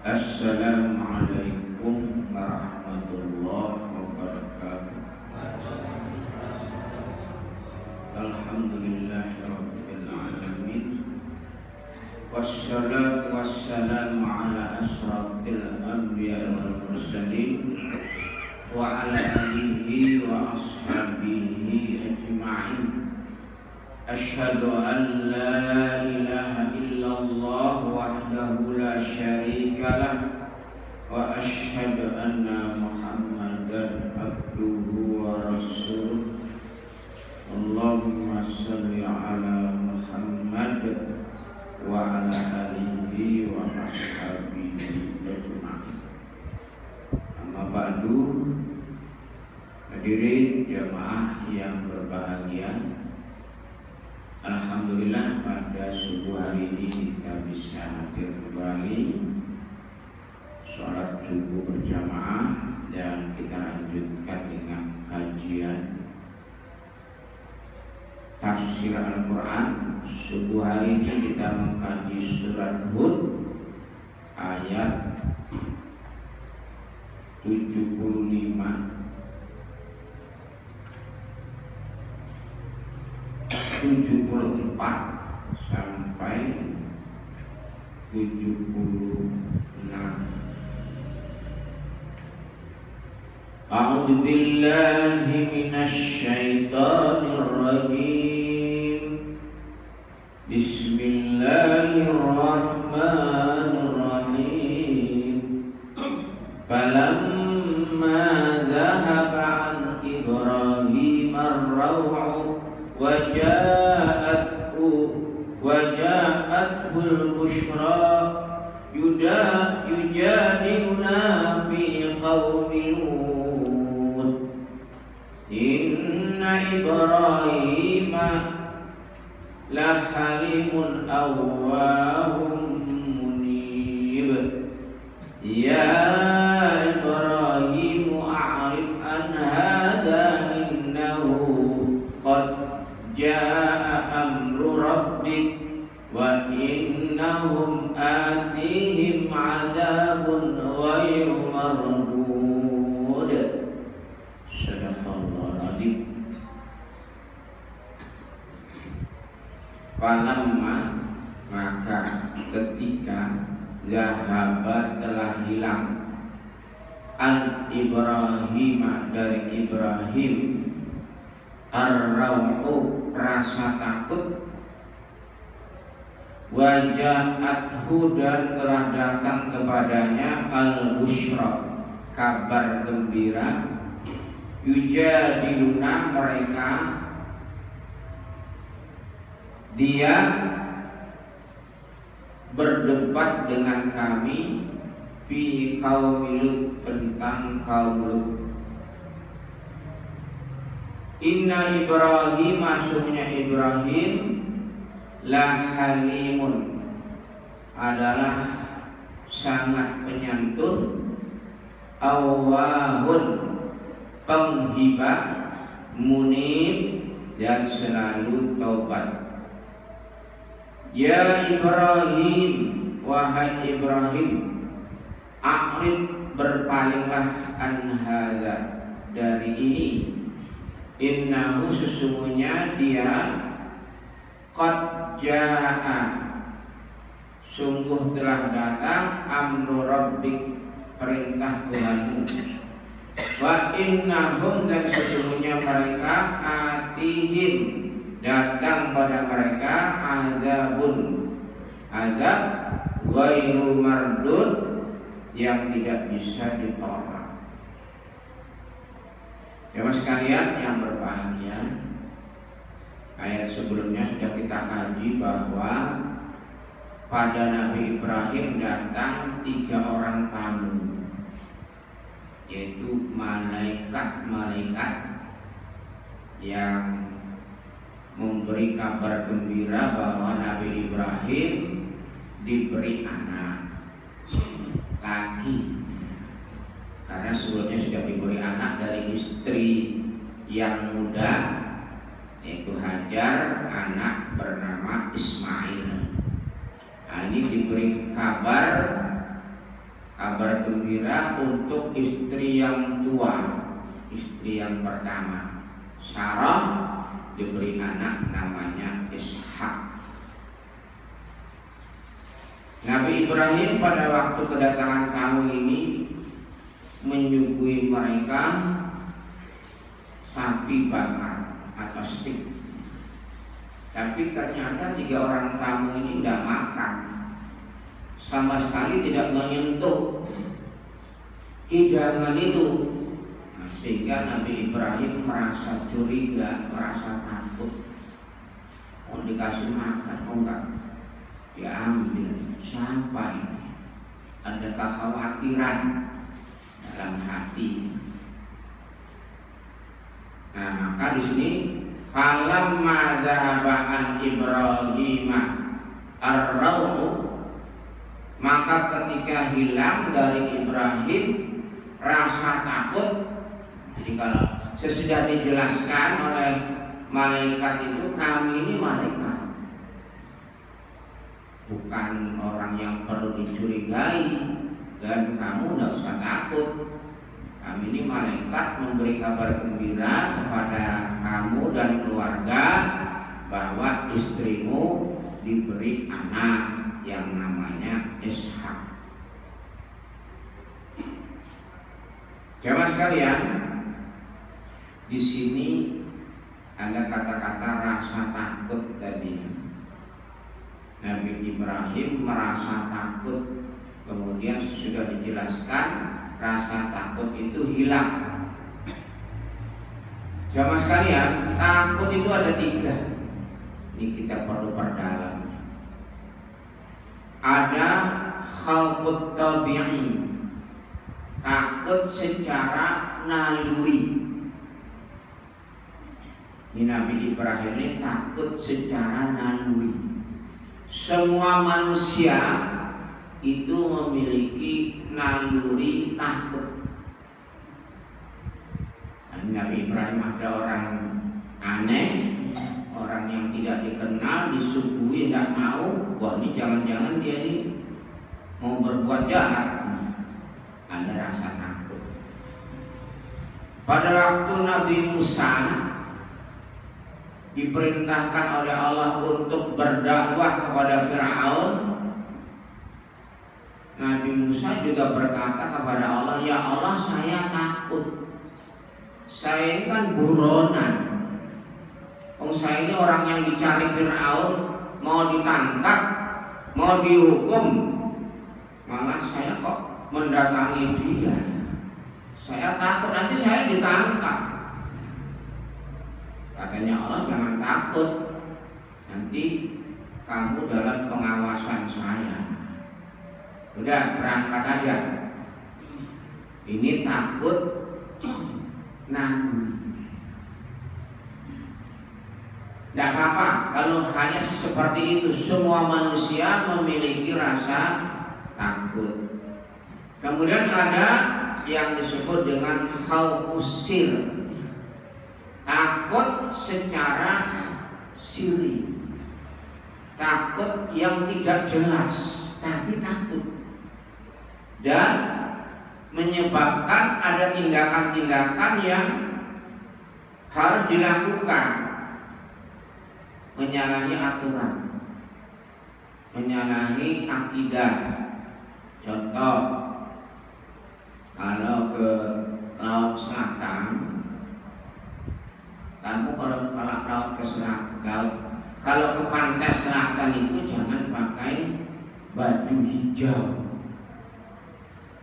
Assalamualaikum warahmatullahi wabarakatuh. Alhamdulillahirabbil alamin. Wassalatu wassalamu ala asrafil anbiya wal mursalin wa ala alihi wa ashabihi ajma'in. Asyhadu an la ilaha illallah wahdahu la syarika lah wa asyhadu anna Muhammadan abduhu wa rasuluh. Allahumma shalli ala Muhammad wa ala alihi wa ashabihi ajma'in. Amma ba'du. Hadirin jamaah yang berbahagia, alhamdulillah pada subuh hari ini kita bisa hadir kembali sholat subuh berjamaah dan kita lanjutkan dengan kajian tafsir Al-Quran. Subuh hari ini kita mengkaji surat Hud ayat 75 74 sampai 76. A'udzu billahi minasy syaithanir rajim. Bismillahirrahmanirrahim. Falamma dhahaba an Ibrahim ar-raw'u وجاءته البشرى يجادلنا في قوم لوط إن إبراهيم لحليم أواه منيب يا إبراهيم أعرض عن هذا إنه قد jaa amru rabbik wa innahum atihim adzabun ghairu mardud. Sadaqallahu adzim. Falamma, maka ketika zahaba telah hilang an Ibrahim, dari Ibrahim, ar-raw'u, rasa takut, waja'athu, dan telah datang kepadanya al-busyra, kabar gembira, yujadiluna, mereka, dia berdebat dengan kami, fi qaumi Lut, tentang kaum Lut. Inna Ibrahim, maksudnya Ibrahim, la halimun, adalah sangat penyantun, awahun, penghibah, munib, dan selalu taubat. Ya Ibrahim, wahai Ibrahim, a'rid, berpalinglah, an hadza, dari ini. Innahu, sesungguhnya dia, qad jaa, sungguh telah datang, amru rabbik, perintah Tuhanmu. Wa innahum, dan sesungguhnya mereka, atihim, datang pada mereka, azabun, azab, ghairu mardud, yang tidak bisa ditolak. Jemaah sekalian yang berbahagia, ayat sebelumnya sudah kita kaji bahwa pada Nabi Ibrahim datang 3 orang tamu, yaitu malaikat-malaikat yang memberi kabar gembira bahwa Nabi Ibrahim diberi anak laki. Karena sebelumnya sudah diberi anak dari istri yang muda, yaitu Hajar, anak bernama Ismail. Nah, ini diberi kabar kabar gembira untuk istri yang tua, istri yang pertama. Sarah diberi anak namanya Ishak. Nabi Ibrahim pada waktu kedatangan tamu ini menyuguhi mereka sapi bakar atau steak. Tapi ternyata 3 orang tamu ini tidak makan, sama sekali tidak menyentuh hidangan itu. Sehingga Nabi Ibrahim merasa curiga, merasa takut. Mau dikasih makan, enggak diambil. Siapa ini? Ada kekhawatiran dalam hati. Nah, maka di sini falamma dzahaba an Ibrahim ar-raw'u, maka ketika hilang dari Ibrahim rasa takut. Jadi kalau sesudah dijelaskan oleh malaikat itu, kami ini malaikat, bukan orang yang perlu dicurigai, dan kamu tidak usah takut. Kami ini malaikat memberi kabar gembira kepada kamu dan keluarga bahwa istrimu diberi anak yang namanya Ishak. Jemaah sekalian, di sini ada kata-kata rasa takut tadi. Nabi Ibrahim merasa takut, kemudian sudah dijelaskan rasa takut itu hilang. Jamaah sekalian, takut itu ada 3. Ini kita perlu perdalam. Ada khaufut tabi'i, takut secara naluri. Ini Nabi Ibrahim ini takut secara naluri. Semua manusia itu memiliki naluri takut. Nabi Ibrahim ada orang aneh, orang yang tidak dikenal, disuguhi tidak mau. Wah, ini jangan-jangan dia ini mau berbuat jahat. Ada rasa takut. Pada waktu Nabi Musa diperintahkan oleh Allah untuk berdakwah kepada Firaun, Nabi Musa juga berkata kepada Allah, ya Allah, saya takut. Saya ini kan buronan. Saya ini orang yang dicari Firaun, mau ditangkap, mau dihukum, malah saya kok mendatangi dia. Saya takut nanti saya ditangkap. Katanya Allah, jangan takut, nanti kamu dalam pengawasan saya. Udah, berangkat aja. Ini takut naluri. Tidak apa-apa kalau hanya seperti itu. Semua manusia memiliki rasa takut. Kemudian ada yang disebut dengan khaufusir, takut secara siri, takut yang tidak jelas tapi takut, dan menyebabkan ada tindakan-tindakan yang harus dilakukan, menyalahi aturan, menyalahi akidah. Contoh, kalau ke laut selatan, kamu kalau ke selatan, kalau ke pantai selatan itu jangan pakai baju hijau.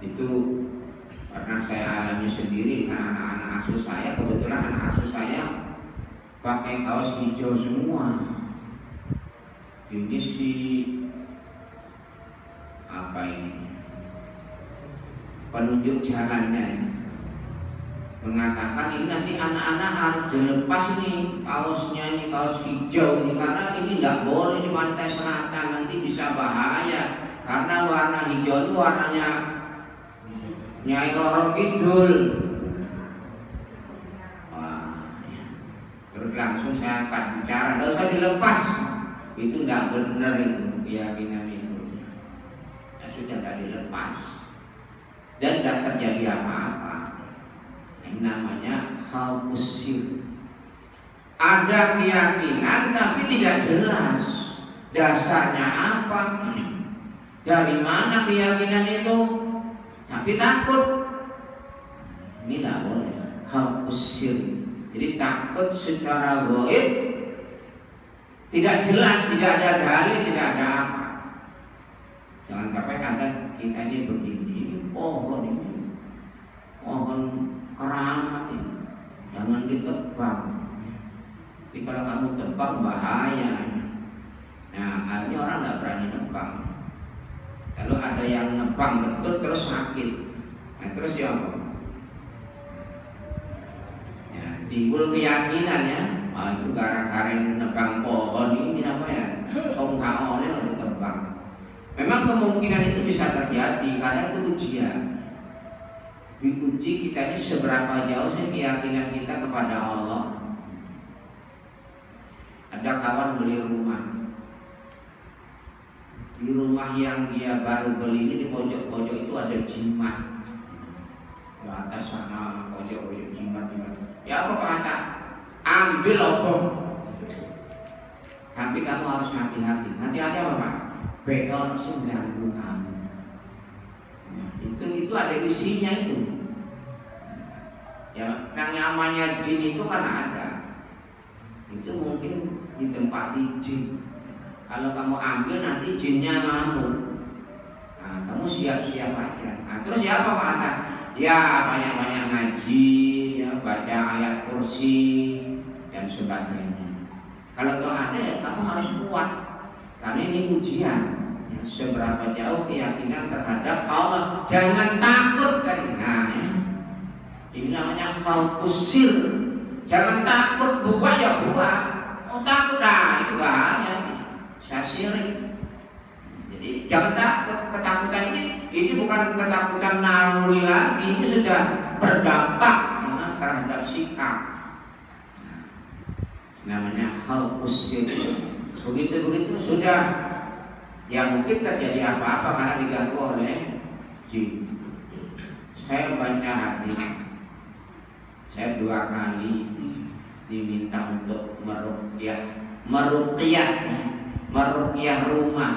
Itu karena saya alami sendiri dengan anak-anak asuh saya. Kebetulan anak asuh saya pakai kaos hijau semua. Ini si apa ini, penunjuk jalannya mengatakan ini nanti anak-anak harus dilepas nih kaosnya, ini kaos hijau ini, karena ini tidak boleh di pantai selatan, nanti bisa bahaya karena warna hijau itu warnanya Nyai Roro Kidul. Terus langsung saya akan bicara, tidak usah dilepas, itu tidak benar, itu keyakinan itu. Ya sudah, tidak dilepas. dan tidak terjadi apa-apa. Ini namanya khaufus sir. Ada keyakinan tapi tidak jelas dasarnya apa, dari mana keyakinan itu, tapi takut. Ini tidak boleh. Khaufus sir. Jadi takut secara gaib, tidak jelas, tidak ada dalil, tidak ada apa. Jangan sampai ada kita ini begini, ini pohon keramat ini, jangan ditebang. Jadi kalau kamu tebang bahaya. Nah, akhirnya orang nggak berani nebang. Kalau ada yang nebang betul terus sakit, nah terus ya apa? Ya, timbul keyakinan ya, itu gara-gara nebang pohon ini apa ya? Nggak oleh ditebang. Memang kemungkinan itu bisa terjadi karena itu ujian. Diuji kita ini seberapa jauh sih keyakinan kita kepada Allah. Ada kawan beli rumah. Di rumah yang dia baru beli ini di pojok-pojok itu ada jimat. Di atas sana pojok-pojok jimat. Ya apa kata? Ambil obong. Tapi kamu harus hati-hati. Hati-hati apa Pak? Beton mengganggu kamu. Itu ada isinya itu. Ya, yang namanya jin itu kan ada. Itu mungkin ditempati jin. Kalau kamu ambil nanti jinnya ngamuk. Nah, kamu siap-siap aja. Nah, terus ya apa Pak? Ya banyak-banyak ngaji, ya baca ayat kursi dan sebagainya. Kalau itu ada ya kamu harus kuat. Karena ini ujian. Ya, seberapa jauh keyakinan terhadap Allah. Jangan takut kan. Nah, ya. Ini namanya khaufus sir. Jangan takut, buat ya buat. Oh takut dah, itu bahaya. Saya sirik. Jadi jangan takut. Ketakutan ini bukan ketakutan naluri lagi. Ini sudah berdampak terhadap sikap. Namanya khaufus sir. Begitu sudah. Ya mungkin terjadi apa-apa karena diganggu oleh jin. Saya baca hadis. Saya 2 kali diminta untuk meruqyah rumah.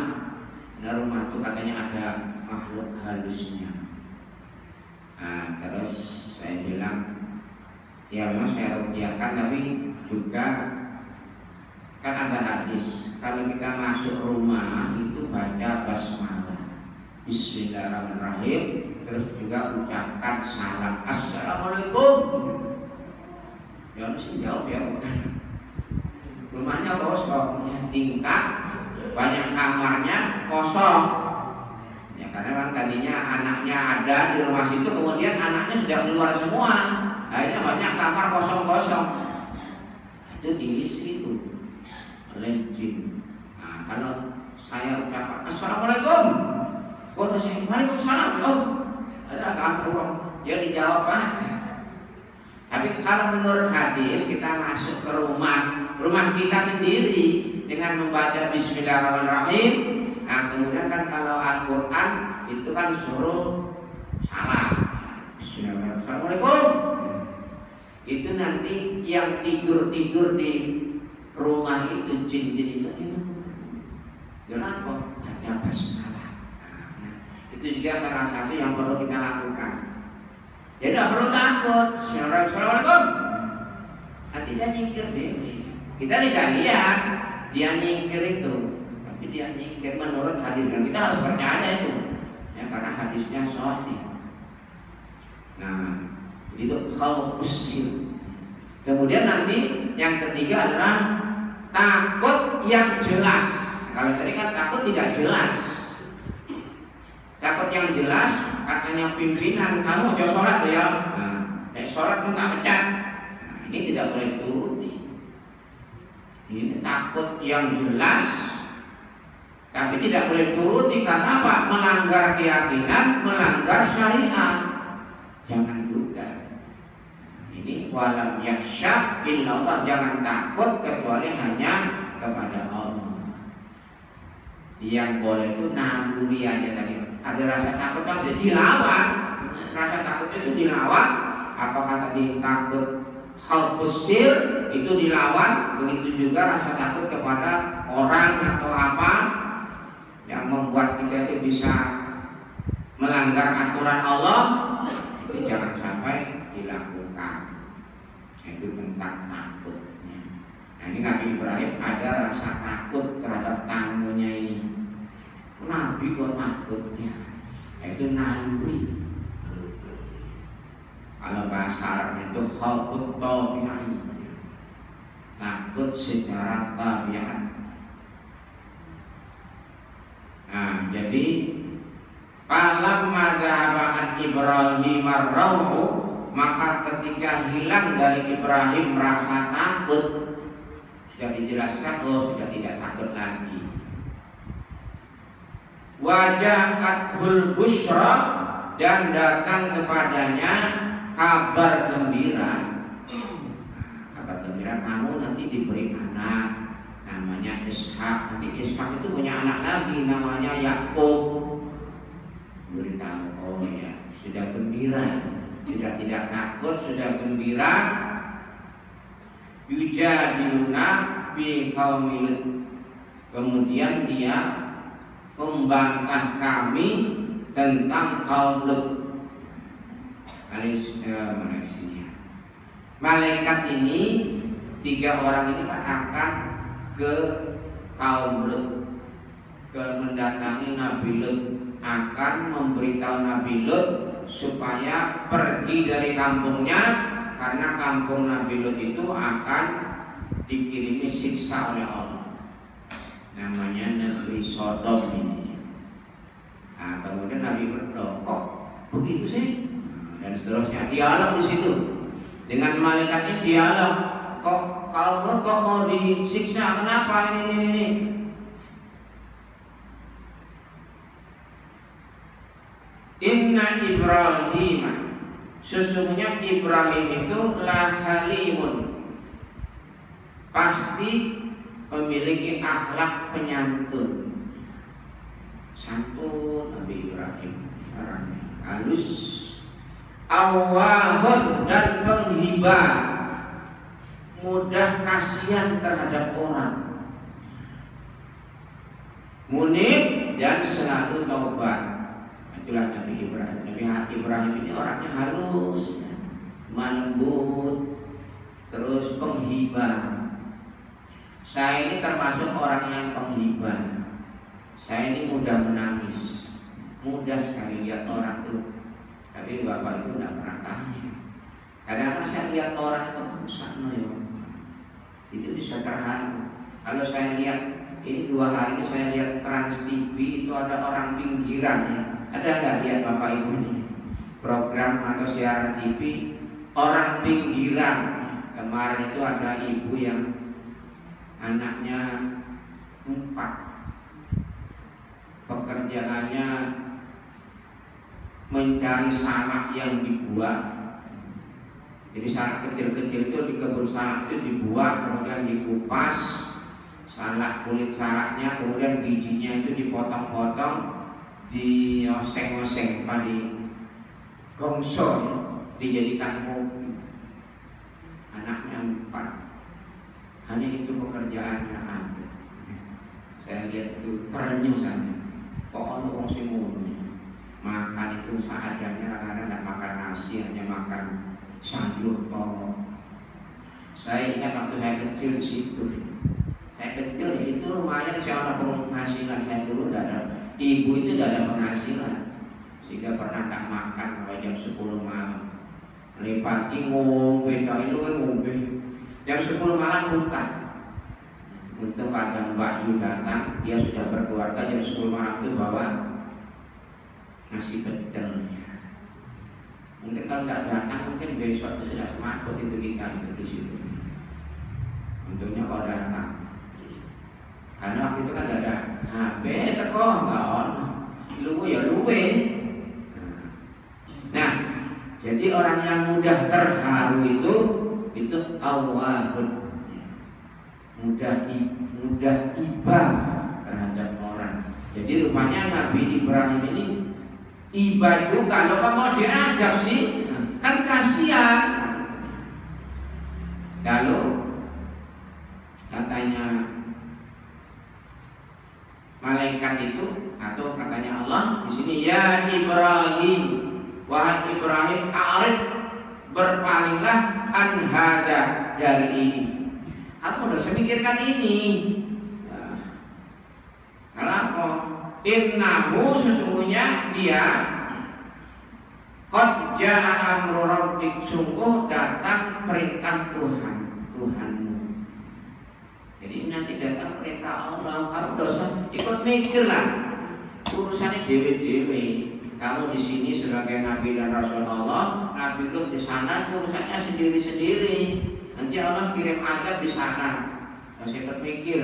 Nah, rumah itu katanya ada makhluk halusnya. Nah, terus saya bilang, ya memang saya ruqyahkan, tapi juga kan ada hadis. Kalau kita masuk rumah itu baca basmalah, Bismillahirrahmanirrahim, terus juga ucapkan salam, Assalamualaikum. Ya mesti jawab ya. Rumahnya kosong, tingkat, banyak kamarnya kosong. Ya karena memang tadinya anaknya ada di rumah situ, kemudian anaknya sudah keluar semua. Akhirnya banyak kamar kosong-kosong. Itu diisi itu oleh jin. Nah, kalau saya ucapkan Assalamualaikum, Waalaikumsalam. Oh, ada kamar, ya dijawab Pak. Tapi kalau menurut hadis kita masuk ke rumah kita sendiri dengan membaca Bismillahirrahmanirrahim. Nah kemudian kan kalau Al-Quran itu kan suruh salam, Assalamualaikum. Itu nanti yang tidur di rumah itu jin-jin itu kenapa? Hanya basmalah. Nah, itu juga salah satu yang perlu kita lakukan. Ya tidak perlu takut. Assalamualaikum. Nanti dia nyingkir deh. Kita tidak lihat dia nyingkir itu, tapi dia nyingkir menurut hadis dan kita harus percaya itu. Ya karena hadisnya sahih. Nah, itu khaufus sir. Kemudian nanti yang ketiga adalah takut yang jelas. Kalau tadi kan takut tidak jelas. Takut yang jelas, katanya pimpinan, kamu jauh sholat ya. Nah, sholat pun tak pecat. Nah, ini tidak boleh dituruti. Ini takut yang jelas, tapi tidak boleh dituruti karena apa? Melanggar keyakinan, melanggar syariat. Jangan juga. Ini walam yakhsha illallah, jangan takut kecuali hanya kepada Allah. Yang boleh itu naluri aja tadi. Ada rasa takut tapi dilawan. rasa takut itu dilawan. Apakah tadi takut khaufus sir itu dilawan, begitu juga rasa takut kepada orang atau apa yang membuat kita itu bisa melanggar aturan Allah, itu jangan sampai dilakukan. Itu tentang takutnya. Nah, ini Nabi Ibrahim ada rasa takut terhadap tamunya ini. Nabi kok takutnya? Itu naluri. Kalau bahasa Arab itu khaufut tabi'i, takut secara tabiat. Nah, jadi falamma dzahaba an Ibrahim ar-rau'u, maka ketika hilang dari Ibrahim rasa takut, sudah dijelaskan, oh sudah tidak takut lagi. Wajahatul busyra, dan datang kepadanya kabar gembira. Kabar gembira, kamu nanti diberi anak namanya Ishak. Nanti Ishak itu punya anak lagi namanya Yakub. Beritahu, oh ya, sudah gembira, sudah tidak takut, sudah gembira. Yujadiluna bi qaumil Lut, kemudian dia membantah kami tentang kaum Lut. Malaikat ini, 3 orang ini akan ke kaum Lut, ke mendatangi Nabi Lut, akan memberitahu Nabi Lut supaya pergi dari kampungnya, karena kampung Nabi Lut itu akan dikirimi siksa oleh Allah. Namanya negeri Sodom ini. Nah, kemudian Nabi berdoa, kok begitu sih? Dan seterusnya dialog di situ dengan malaikat ini, dialog, kok kaum kok mau disiksa, kenapa ini. Inna Ibrahim, sesungguhnya Ibrahim itu lahalimun, pasti memiliki akhlak penyantun. Santun Nabi Ibrahim, orangnya halus. Awahun, dan penghibah, mudah kasihan terhadap orang. Munib, dan selalu taubat. Itulah Nabi Ibrahim. Nabi Ibrahim ini orangnya halus, lembut, terus penghibah. Saya ini termasuk orang yang penghibah. Saya ini mudah menangis, mudah sekali lihat orang tuh. Tapi bapak itu tidak pernah tanya. Kadang-kadang saya lihat orang itu sana ya, itu bisa terharu. Kalau saya lihat ini 2 hari ini saya lihat Trans TV itu ada orang pinggiran ya. Ada nggak lihat bapak ibu ini program atau siaran TV orang pinggiran? Kemarin itu ada ibu yang anaknya 4, pekerjaannya mencari salak yang dibuat. Jadi salak kecil-kecil itu di kebun salak itu dibuat, kemudian dikupas salak, kulit salaknya, kemudian bijinya itu dipotong-potong, dioseng-oseng pada gongso, dijadikan kopi. Anaknya 4, hanya itu pekerjaannya ada. Saya lihat itu terenyuh saja. Kok ono wong sing ngono? Makan itu seadanya, kadang-kadang tidak makan nasi, hanya makan sayur toh. Saya ingat waktu saya kecil di situ. Saya kecil itu lumayan, saya ada penghasilan. Saya dulu tidak ada, ibu itu tidak ada penghasilan, sehingga pernah tak makan sampai jam 10 malam. Dari pagi ngombe, ngombe. Jam 10 malam buka. Untuk kadang Mbak Yu datang, dia sudah berkeluarga, jam 10 malam itu bawa nasi bedelnya. Mungkin kalau tidak datang, mungkin besok itu sudah semakut itu kita itu di situ. Untungnya kalau datang, karena waktu itu kan tidak ada HP, teko nggak on, luwe ya luwe. Nah, jadi orang yang mudah terharu itu awahun, mudah iba terhadap orang. Jadi rupanya Nabi Ibrahim ini Iba juga lo kamu diajak sih, kan kasihan. Kalau katanya malaikat itu atau katanya Allah di sini, ya Ibrahim, wahai Ibrahim, a'rid, berpalinglah an hada, dari ini. Kamu udah saya mikirkan ini. Kenapa? Innahu, sesungguhnya dia, qad jaa amru rabbik, sungguh datang perintah Tuhanmu. Jadi nanti datang perintah Allah, kamu dosa ikut mikir lah. Urusannya dewe-dewe. Kamu di sini sebagai Nabi dan Rasul Allah, Nabi Lut di sana urusannya sendiri-sendiri. Nanti Allah kirim azab di sana. Saya ikut mikir.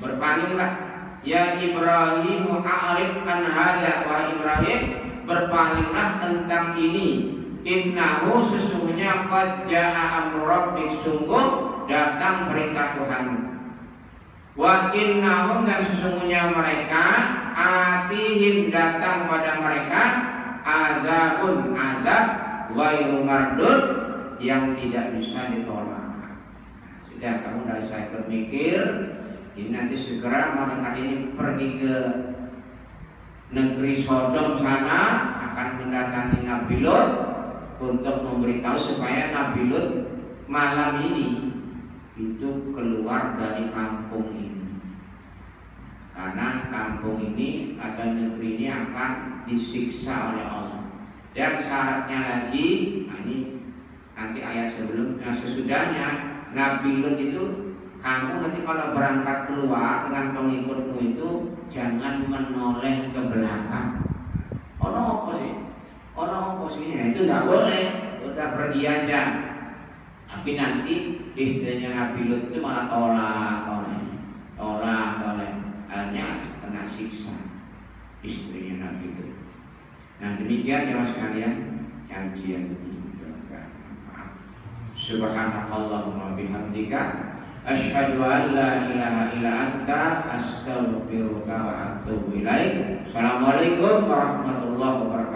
Berpalinglah. Ya Ibrahim, a'rid an hada, wa Ibrahim, berpalinglah tentang ini. Innahu, sesungguhnya qad jaa amru rabbik, sungguh datang perintah Tuhanmu. Wa innahum, dan sesungguhnya mereka, atihim, datang pada mereka, azabun, azab, ghairu mardud, yang tidak bisa ditolak. Sudah, kamu sudah saya berpikir. Ini nanti segera malaikat ini pergi ke negeri Sodom sana, akan mendatangi Nabi Lut untuk memberitahu supaya Nabi Lut malam ini itu keluar dari kampung ini, karena kampung ini atau negeri ini akan disiksa oleh Allah. Dan syaratnya lagi, ini nanti ayat sesudahnya, Nabi Lut itu, kamu nanti kalau berangkat keluar dengan pengikutmu itu jangan menoleh ke belakang. Orang apa sih? Itu nggak boleh. Udah pergi aja. Tapi nanti istrinya Nabi Lut itu malah tolak, hanya kena siksa istrinya Nabi Lut. Nah demikian ya mas kalian kajian ini. Subhanakallahumma bihamdika, asyhadu an la ilaha illa anta, astaghfiruka wa atubu ilaik. Assalamualaikum warahmatullahi wabarakatuh.